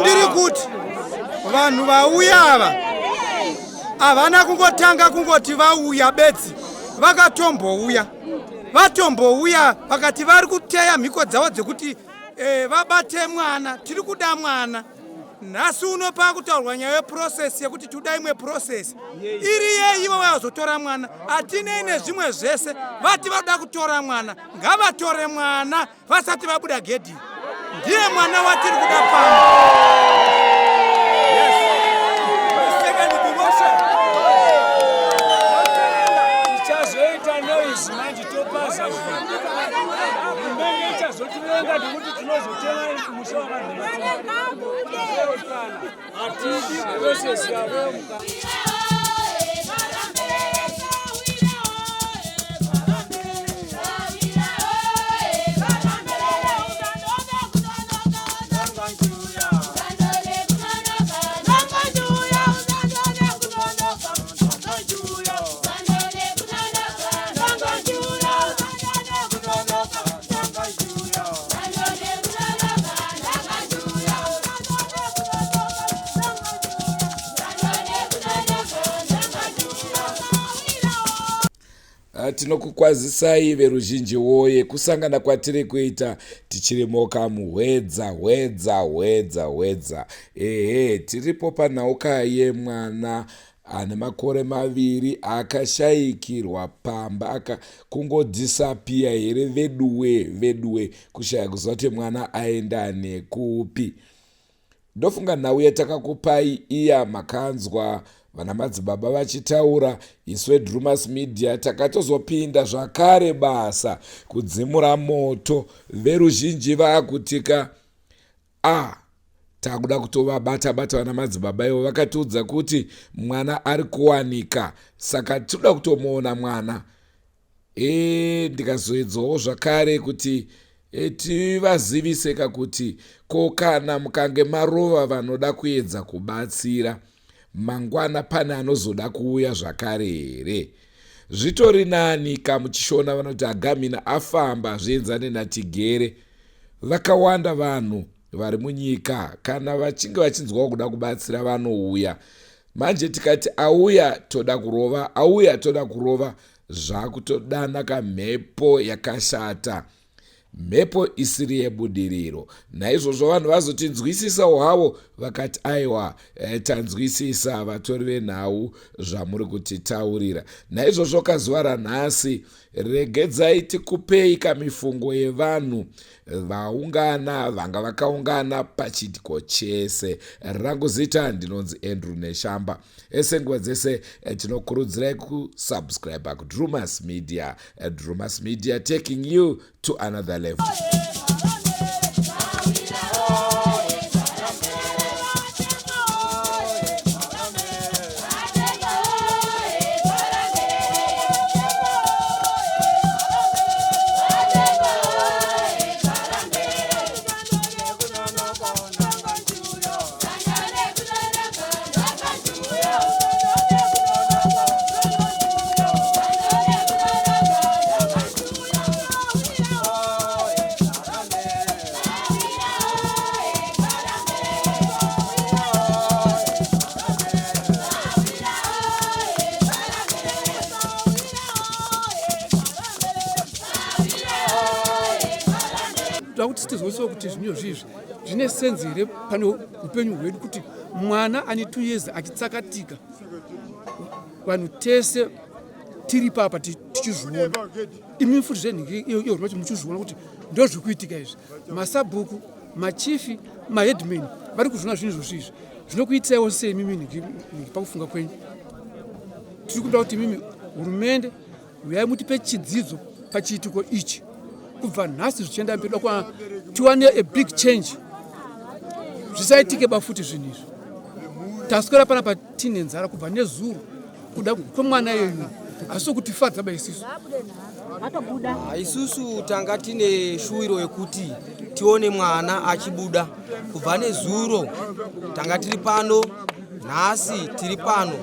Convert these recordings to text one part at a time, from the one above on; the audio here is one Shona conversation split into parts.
ndiri kuti vanhu vauya ava havana kungotanga kungoti vauya bedzi vatombouya vakati vari kuteya mhiko dzavo dzekuti vabate mwana, tiri kuda mwana. Nhasi uno pakutaurwa nyaya yeprocess yekuti toda imwe process iri yeivo vazotora mwana. Hatinei nezvimwe zvese, vati vada kutora mwana ngavatore mwana vasati vabuda gedhi. Ndiye mwana watiri kuda pano. Tinokukwazisai veruzhinji woye kusangana kwatiri kuita tichiri moka muhwedza. Tiripo panhauka yemwana ane makore 2 akashayikirwa pamba akakungodisapia here veduwe kushaya kuziva kuti mwana aenda nekupi. Ndofunga nhau yatakakupai iya makanzwa vana Madzibaba vachitaura. Iswe Drewmas media takatozopinda zvakare basa kudzimura moto. Veruzhinji vakutika takuda kutovabata vana Madzibaba ivo vakatiudza kuti mwana ari kuwanika, saka tinoda kutomuona mwana. Ndikazoedzawo zvakare kuti tivaziviseka kuti kana mukange marova vanoda kuedza kubatsira mangwana pane anozoda kuuya zvakare here. Zvitori nani muchishona vanoti agamina afamba zvienzane natigere. Vakawanda vanhu vari munyika kana vachinge vachinzwa kuda kubatsira vanouya. Manje tikati auya toda kurova zvakutodana kamhepo yakashata, mhepo isiri yebudiriro. Naizvozvo vanhu vazotinzwisisawo havo vakati aiwa tanzwisisa vatori venhau zvamuri kutitaurira. Naizvozvo kazuva ranhasi regedzai tikupei kamifungo yevanhu vaungana vanga vakaungana pachitiko chese. Rangu zita ndinonzi Andrew Neshamba. Nguva dzese tinokurudzirai kusubscribe kuDrewmas media. Drewmas media taking you to another level. Kuti tizosiwa kuti zvinyo zvizvi zvine senzi here pane upenyu hwedu kuti mwana ane 2 years achitsakatika vanhu tese tiri papa tichizviona. Imi futi zvenhiki iyo kuti muchizviona kuti ndo zvikuitika izvi. Masabhuku, machifi, maheadmen vari kuzviona zvinhu zvizvi. Zvinokuitaiwo sei mimi pakufunga kwenyu? Tiri kuda kuti mimi hurumende uyai mutipe chidzidzo pachiitiko ichi. Kubva nhasi zvichienda mberi kwa tiwane a big change. Zvisaitike bafuti zvinhu izvi. Taswera panapa tine nzara kubva nezuro kuda kwemwana yeyu. Asi kutifadza baisisu. Isusu tanga tine shuwiro yekuti tione mwana achibuda kubva nezuro. Tanga tiri pano, nhasi tiri pano.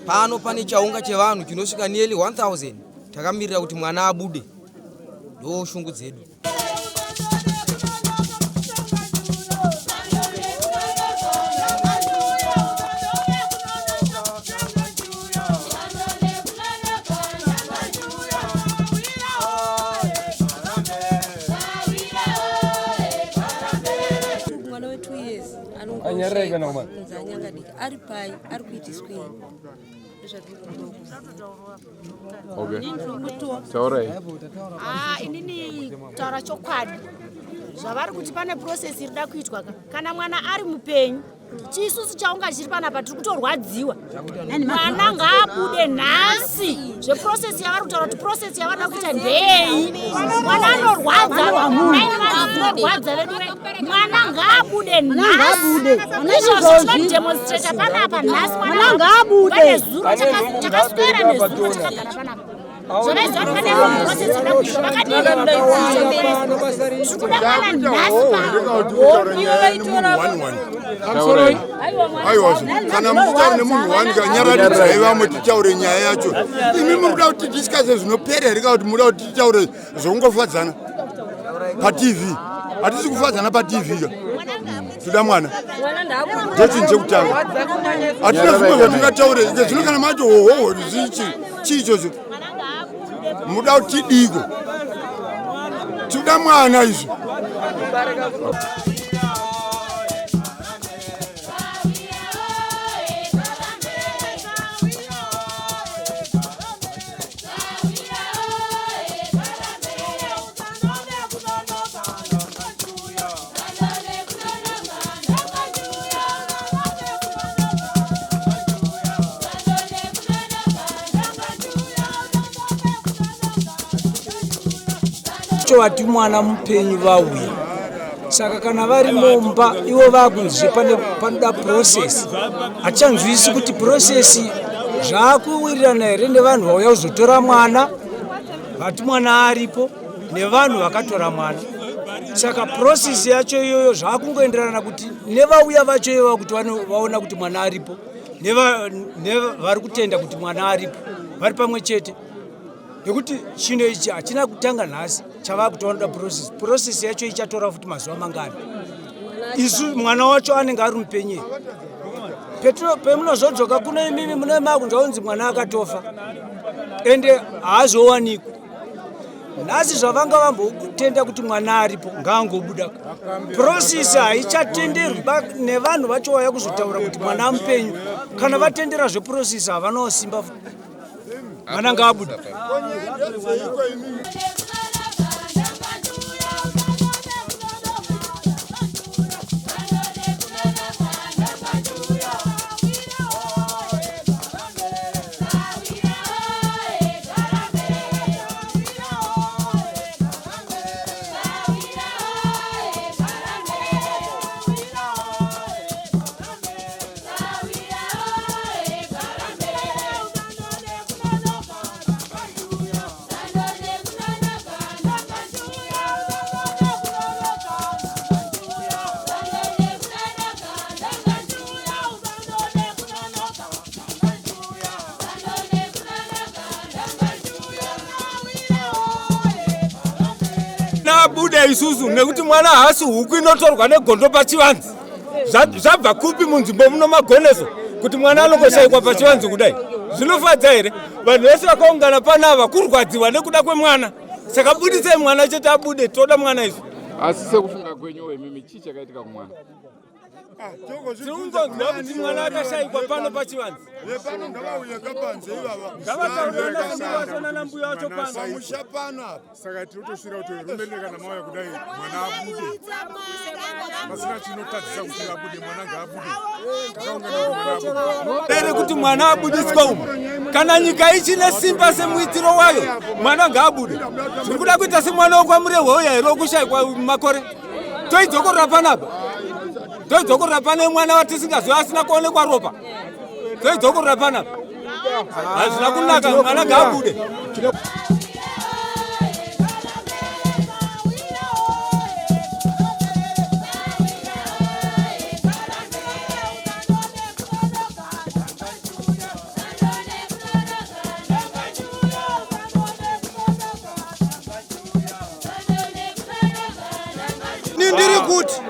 Pano pane chaunga chevanhu chinosvika nearly 1000. Takamirira kuti mwana abude. Ndo shungu dzedu. we2 years anongoanyangadika ari pai ari kuitiswei inini taura chokwadi zvavari kuti pane process irida kuitwa kana mwana ari mupenyu chisusu chaunga chiri panapa tiri kutorwadziwa mwana ngaabude nhasi zveprocess yavari kutaura kuti process yavarida kuita ndei mwana anorwadza vadzinorwadza vedu mwana ngaabude nhasi izvozvo tinodemonstrata panapa nhasi mwana ngaabude pane zuro chakaswera nezuro chakagara panapa aiwa kana muchitaura nemunhu wanika nyaradzai vamwe titaure nyaya yacho imi munoda kuti tidiskase zvinopera here kana kuti munoda kuti titaure zvokungofadzana patv hatisi kufadzana patv ka toda mwana ndochinhu chekutanga hatina zvimwe zvatingataure zvino kana macho hoho chii ichocho muda kuti tidiko toda mwana izvo vati mwana mupenyu vauya saka kana vari momba ivo vakunzve panoda process hachanzwisi kuti process zvaakuwirirana here nevanhu vauya kuzotora mwana vati mwana aripo nevanhu vakatora mwana saka process yacho iyoyo zvaakungoenderana kuti nevauya vacho ivo kuti vaona kuti mwana aripo nevari kutenda kuti mwana aripo vari pamwe chete nekuti chino ichi hachina kutanga nhasi chava kutonoda process yacho ichatora futi mazuva mangani isu mwana wacho anenge ari mupenye pemunozodzoka kuno imimi mune makunzwa kunzi mwana akatofa ende haazowanikwa nhasi zvavanga vambotenda kuti mwana aripo ngaangobuda process haichatenderwi nevanhu vacho vaya kuzotaura kuti mwana amupenyu kana vatendera zveprocess havanawo simba mwana ngaabuda abude isusu nekuti mwana haasi huku inotorwa negondo pachivanzi zvabva kupi munzvimbo muno magoneso kuti mwana anongoshayikwa pachivanzi kudai zvinofadza here vanhu vese vakaungana panava kurwadziwa nekuda kwemwana saka budisei mwana chete abude toda mwana isu asi sekufunga kwenyu imimi chii chakaitika kumwana tiungonzwa kuti mwana akashayikwa pano pachivanzi ngavataurana nambuya wacho pano saka tiri kutosvira kuti rumbende kana mauya kudai mwana abude pasina chinotadzisa kuti abude mwana ngaabude ere kuti mwana abudiswa umu kana nyika ichine simba semuitiro wayo mwana ngaabude tiri kuda kuita semwana wokwamurehweuya here wokushayikwa makore toidzokorera panapa toidzokorera pane mwana watisingazwi asina kuonekwa ropa toidzokorera panapa hazvina kunaka mwana ngaabude ndiri kuti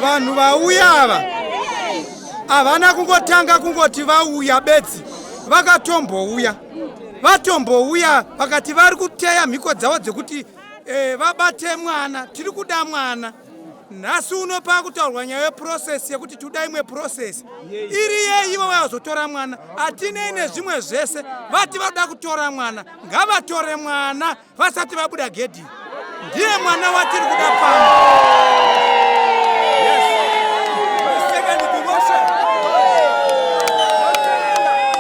vanhu vauya ava havana kungotanga kungoti vauya bedzi vatombouya vakati vari kuteya mhiko dzavo dzekuti vabate mwana tiri kuda mwana nhasi uno pakutaurwa nyaya yeprocess yekuti tuda imwe process iri yeivo vazotora mwana. Hatinei nezvimwe zvese. Vati vada kutora mwana ngavatore mwana vasati vabuda gedhi. Ndiye mwana watiri kuda pano.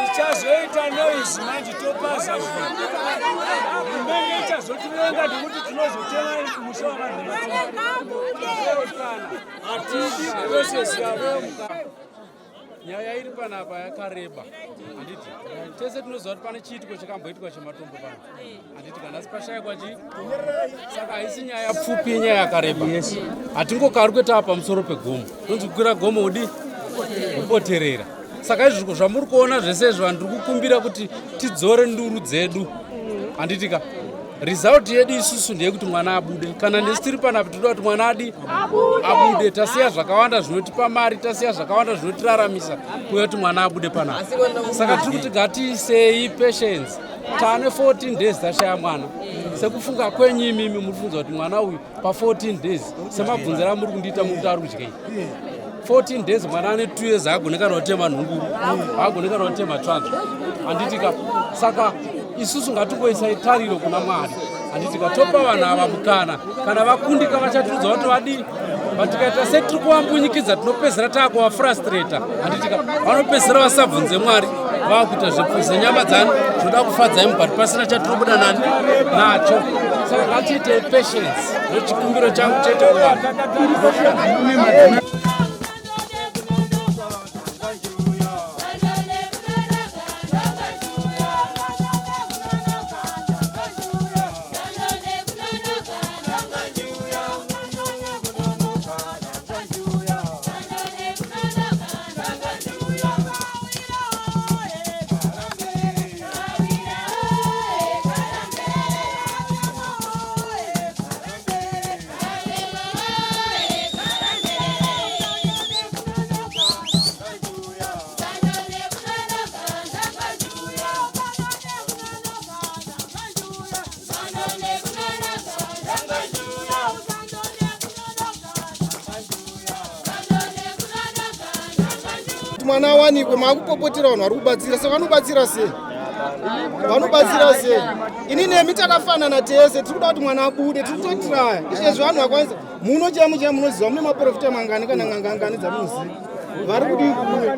Ichazoita noise manje topaza mbenge ichazotirenga ndikuti tinozotema kumusha vanhu atidi process yavo nyaya iri panapa yakareba. Handiti tese tinoziva kuti pane chiitiko chakamboitwa chematombo pano. Handiti kana sipashayikwa chii. Saka haisi nyaya pfupi, nyaya yakareba. Hatingokari kuita pamusoro pegomo. Tonzi kukwira gomo udi kupoterera. Saka izvi zvamuri kuona zvese izvo ndiri kukumbira kuti tidzore nduru dzedu. Handitika result yedu isusu ndeyekuti mwana abude. Kana nesi tiri panapa toda kuti mwana abude. Tasiya zvakawanda zvinotipa mari, tasiya zvakawanda zvinotiraramisa kuuya kuti mwana abude panapa. Saka tiri kuti ngatiisei patience. Taane 14 days tashaya mwana. Sekufunga kwenyu imimi muri kufunza kuti mwana uyu pa 14 days semabvunzira muri kundiita muri ari kudyei. 14 days mwana ane 2 years agonekana kutema nhunguru, agonekana kutema tsvanzva. Handitika saka isusu ngatingoisai tariro kuna Mwari. Handitika topa vanhu ava mukana. Kana vakundika vachatiudza kuti vadii. Vatikaita setiri kuvambunyikidza tinopedzera taakuvafrustrata. Handitika vanopedzera vasabvunze Mwari. Vakuita zvenyama dzani zvoda kufadzai mubati pasina chatinobuda nani nacho. Saka ngatiite patience. Ndochikumbiro changu chete kuvanhu. Mwana awanikwe maakupopotera vanhu vari kubatsira. Saka vanobatsira sei? Vanobatsira sei? Ini nemi takafanana tese. Tiri kuda kuti mwana abude. Tiri kutotiraya. Izvezvi vanhu vakwanisa. Muno chemu munoziva mune maprofita mangani kana ngangangani dzamunoziva. Vari kudi kuuya.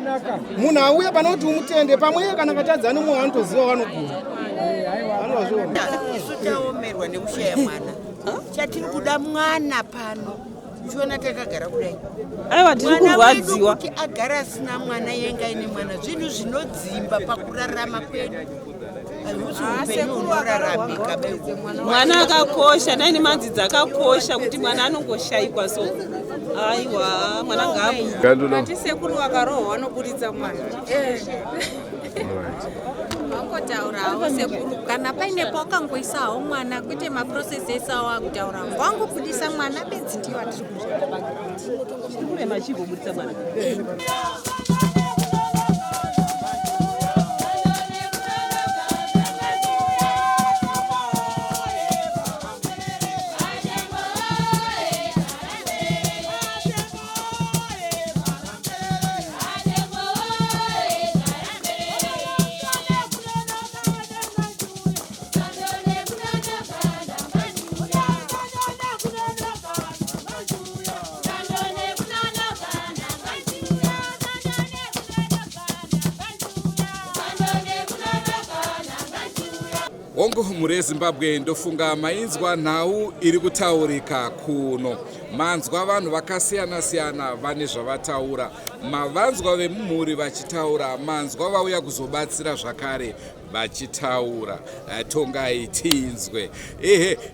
Munhu auya pana kuti umutende pamwe kana katadza nemwe vanotoziva vanogona. Vanozviona. Isu taomerwa nekushaya mwana. Chatiri kuda mwana pano. Chiona takagara kudai. Aiwa tiri kurwadziwa. Kuti agara asina mwana yenga ine mwana zvinhu zvinodzimba pakurarama kwedu. Mwana akakosha, naini manzi dzakakosha kuti mwana anongoshayikwa so. Aiwa mwana ngabu. Ati sekuru vakarohwa vanobuditsa mwana. Vangotaurawo sekuru kana paine pakangoisawo mwana kwete maprocess esawo akutaura wangobudisa mwana bedzi ndiyo atiri kuita. Kune machibuditsa mwana. Ongo muri eZimbabwe ndofunga mainzwa nhau iri kutaurika kuno. Manzwa vanhu vakasiyana-siyana vane zvavataura. Mavanzwa vemumhuri vachitaura, manzwa vauya kuzobatsira zvakare vachitaura. Tongai tinzwe.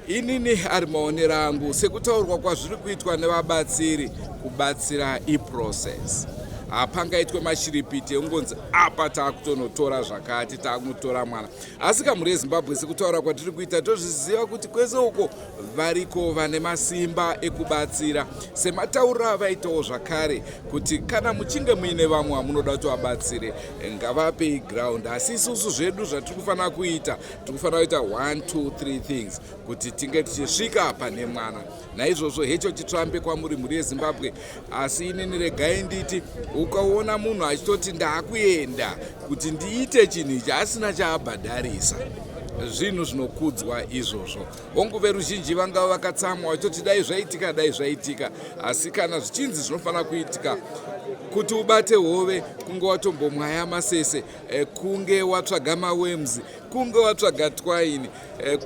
Inini ari maonero angu sekutaurwa kwazviri kuitwa nevabatsiri kubatsira iprocess. hapangaitwe mashiripiti ekungonzi apa taakutonotora zvakati taakunotora mwana. Asi kamhuri yeZimbabwe sekutaura kwatiri kuita tozviziva kuti kwese uko variko vane masimba ekubatsira, sematauriro avaitawo zvakare kuti kana muchinge muine vamwe vamunoda kuti vabatsire ngavapei ground. Asi isusu zvedu zvatiri kufanira kuita, tiri kufanira kuita 1 2 3 things kuti tinge tichisvika pane mwana. Naizvozvo hecho chitsvambe kwamuri mhuri yeZimbabwe. Asi inini regai nditi, ukaona munhu achitoti ndakuenda kuti ndiite chinhu ichi asina chaabhadharisa, zvinhu zvinokudzwa izvozvo. Onguve ruzhinji vanga vakatsamwa vachitoti dai zvaitika, asi kana zvichinzi zvinofanira kuitika kuti ubate hove, kunge watombomwaya masese, kunge watsvaga mawemzi, kunge watsvaga twaini,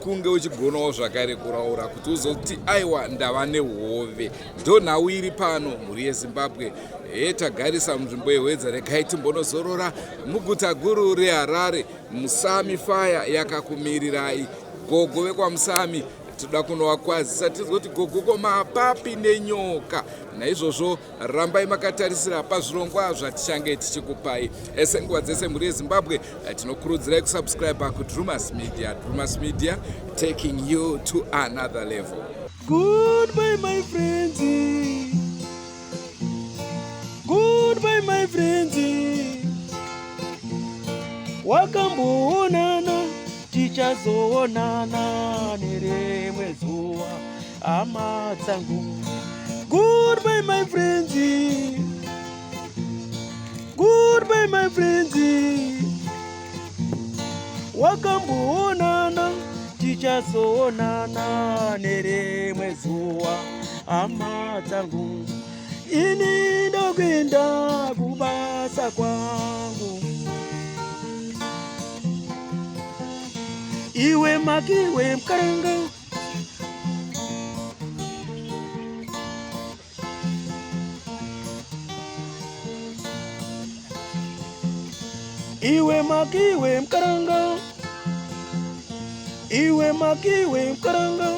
kunge uchigonawo zvakare kuraura kuti uzoti aiwa ndava nehove. Ndo nhau iri pano mhuri yeZimbabwe. Tagarisa munzvimbo yeHwedza, regai timbonozorora muguta guru reHarare. Musami faya yakakumirirai. Gogo vekwamusami toda kunovakwazisa tizoti gogo mapapi nenyoka. Naizvozvo rambai makatarisira pazvirongwa zvatichange tichikupai. Senguva dzese mhuri yeZimbabwe tinokurudzirai kusubscribe kuDrewmas Media. Drewmas Media, taking you to another level. Goodbye my friends. Goodbye my friends. Wakamboonana tichazoonana nerimwe zuva hama dzangu. Goodbye my friends. Goodbye my friends. Wakamboonana tichazoonana nerimwe zuva hama dzangu. Ini ndokwenda kubasa kwangu. Iwe makiwe mkaranga. Iwe makiwe mkaranga. Iwe makiwe mkaranga.